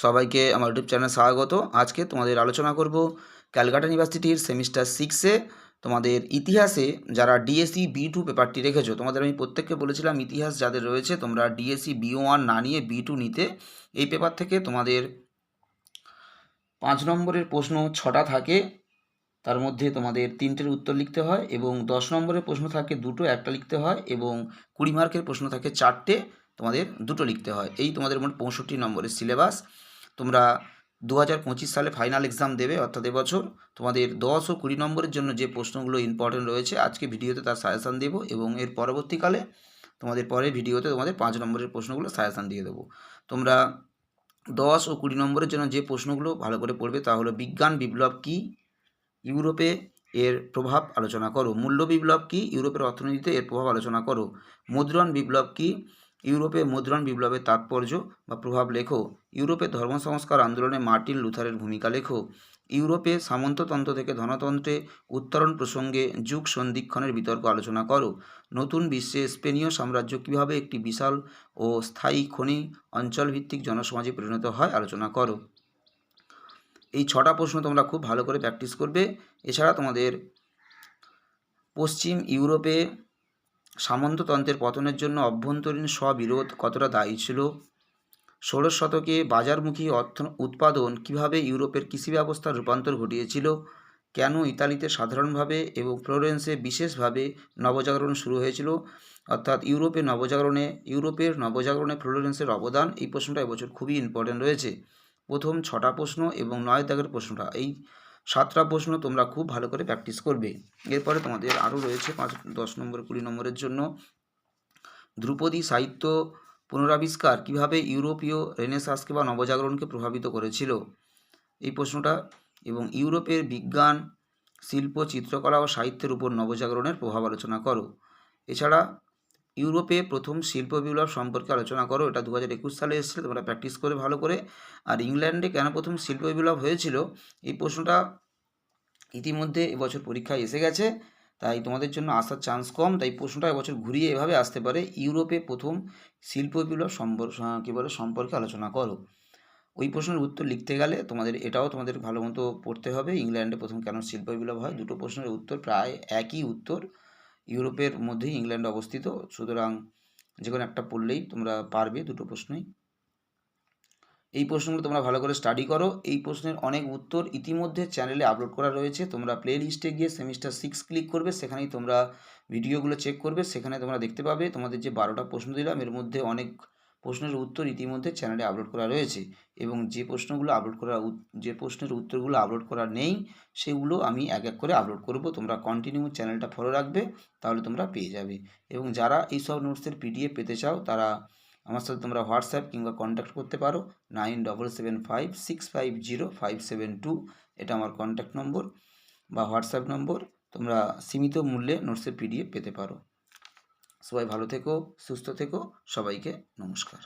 সবাইকে আমার ইউটিউব চ্যানেলে স্বাগত। আজকে তোমাদের আলোচনা করব ক্যালকাটা ইউনিভার্সিটির সেমিস্টার 6-এ তোমাদের ইতিহাসে যারা ডিএসসি B2 পেপারটি রেখেছো, তোমাদের আমি প্রত্যেককে বলেছিলাম ইতিহাস যাদের রয়েছে তোমরা ডিএসসি B1 না নিয়ে B2 নিতে। এই পেপার থেকে তোমাদের 5 নম্বরের প্রশ্ন 6টা থাকে, তার মধ্যে তোমাদের 3টের উত্তর লিখতে হয়, এবং 10 নম্বরের প্রশ্ন থাকে 2টো, একটা লিখতে হয়, এবং 20 মার্কের প্রশ্ন থাকে 4টে, তোমাদের 2টো লিখতে হয়। এই তোমাদের মোট 65 নম্বরের সিলেবাস। তোমরা 2025 সালে ফাইনাল এক্সাম দেবে, অর্থাৎ এবছর তোমাদের 10 ও 20 নম্বরের জন্য যে প্রশ্নগুলো ইম্পর্টেন্ট রয়েছে আজকে ভিডিওতে তার সাজেশান দেব, এবং এর পরবর্তীকালে তোমাদের পরের ভিডিওতে তোমাদের 5 নম্বরের প্রশ্নগুলো সাজেশান দিয়ে দেবো। তোমরা 10 ও 20 নম্বরের জন্য যে প্রশ্নগুলো ভালো করে পড়বে তা হলো বিজ্ঞান বিপ্লব কী, ইউরোপে এর প্রভাব আলোচনা করো। মূল্য বিপ্লব কী, ইউরোপের অর্থনীতিতে এর প্রভাব আলোচনা করো। মুদ্রণ বিপ্লব কী, ইউরোপে মুদ্রণ বিপ্লবের তাৎপর্য বা প্রভাব লেখো। ইউরোপে ধর্ম সংস্কার আন্দোলনে মার্টিন লুথারের ভূমিকা লেখো। ইউরোপে সামন্ততন্ত্র থেকে ধনতন্ত্রে উত্তরণ প্রসঙ্গে যুগ সন্ধিক্ষণের বিতর্ক আলোচনা করো। নতুন বিশ্বে স্পেনীয় সাম্রাজ্য কীভাবে একটি বিশাল ও স্থায়ী খনি অঞ্চলভিত্তিক জনসমাজে পরিণত হয় আলোচনা করো। এই 6টা প্রশ্ন তোমরা খুব ভালো করে প্র্যাকটিস করবে। এছাড়া তোমাদের পশ্চিম ইউরোপে সামন্ততন্ত্রের পতনের জন্য অভ্যন্তরীণ স্ববিরোধ কতটা দায়ী ছিল। 16 শতকে বাজারমুখী উৎপাদন কিভাবে ইউরোপের কৃষি ব্যবস্থার রূপান্তর ঘটিয়েছিল। কেন ইতালিতে সাধারণভাবে এবং ফ্লোরেন্সে বিশেষভাবে নবজাগরণ শুরু হয়েছিল, অর্থাৎ ইউরোপের নবজাগরণে ফ্লোরেন্সের অবদান। এই প্রশ্নটা এবছর খুবই ইম্পর্টেন্ট রয়েছে। প্রথম 6টা প্রশ্ন এবং 9 দাগের প্রশ্নটা, এই 7টা প্রশ্ন তোমরা খুব ভালো করে প্র্যাকটিস করবে। এরপরে তোমাদের আরও রয়েছে 5, 10 নম্বর 20 নম্বরের জন্য ধ্রুপদী সাহিত্য পুনরাবিষ্কার কিভাবে ইউরোপীয় রেনেসাঁসকে বা নবজাগরণকে প্রভাবিত করেছিল, এই প্রশ্নটা। এবং ইউরোপের বিজ্ঞান, শিল্প, চিত্রকলা ও সাহিত্যের উপর নবজাগরণের প্রভাব আলোচনা করো। এছাড়া ইউরোপে প্রথম শিল্প বিপ্লব সম্পর্কে আলোচনা করো। এটা 2021 সালে এসেছিল, তোমরা প্র্যাকটিস করে ভালো করে। আর ইংল্যান্ডে কেন প্রথম শিল্প বিপ্লব হয়েছিল, এই প্রশ্নটা ইতিমধ্যে এবছর পরীক্ষায় এসে গেছে, তাই তোমাদের জন্য আসার চান্স কম। তাই প্রশ্নটা এবছর ঘুরিয়ে এভাবে আসতে পারে, ইউরোপে প্রথম শিল্প বিপ্লব সম্পর্কে আলোচনা করো। ওই প্রশ্নের উত্তর লিখতে গেলে তোমাদের এটাও তোমাদের ভালো মতো পড়তে হবে, ইংল্যান্ডে প্রথম কেন শিল্প বিপ্লব হয়। দুটো প্রশ্নের উত্তর প্রায় একই উত্তর, ইউরোপের মধ্যেই ইংল্যান্ড অবস্থিত, সুতরাং যে কোনো একটা পড়লেই তোমরা পারবে দুটো প্রশ্নই। এই প্রশ্নগুলো তোমরা ভালো করে স্টাডি করো। এই প্রশ্নের অনেক উত্তর ইতিমধ্যে চ্যানেলে আপলোড করা রয়েছে, তোমরা প্লে লিস্টে গিয়ে সেমিস্টার 6 ক্লিক করবে, সেখানেই তোমরা ভিডিওগুলো চেক করবে, সেখানে তোমরা দেখতে পাবে তোমাদের যে 12টা প্রশ্ন দিলাম এর মধ্যে অনেক প্রশ্নের উত্তর ইতিমধ্যে চ্যানেলে আপলোড করা রয়েছে, এবং যে প্রশ্নের উত্তরগুলো আপলোড করা নেই সেগুলো আমি এক এক করে আপলোড করব। তোমরা কন্টিনিউ চ্যানেলটা ফলো রাখবে, তাহলে তোমরা পেয়ে যাবে। এবং যারা এইসব নোটসের PDF পেতে চাও তারা আমার সাথে তোমরা হোয়াটসঅ্যাপ কিংবা কন্ট্যাক্ট করতে পারো। 9775650572 এটা আমার কন্ট্যাক্ট নম্বর বা হোয়াটসঅ্যাপ নম্বর। তোমরা সীমিত মূল্যে নোটসের PDF পেতে পারো। সবাই ভালো থেকো, সুস্থ থেকো, সবাইকে নমস্কার।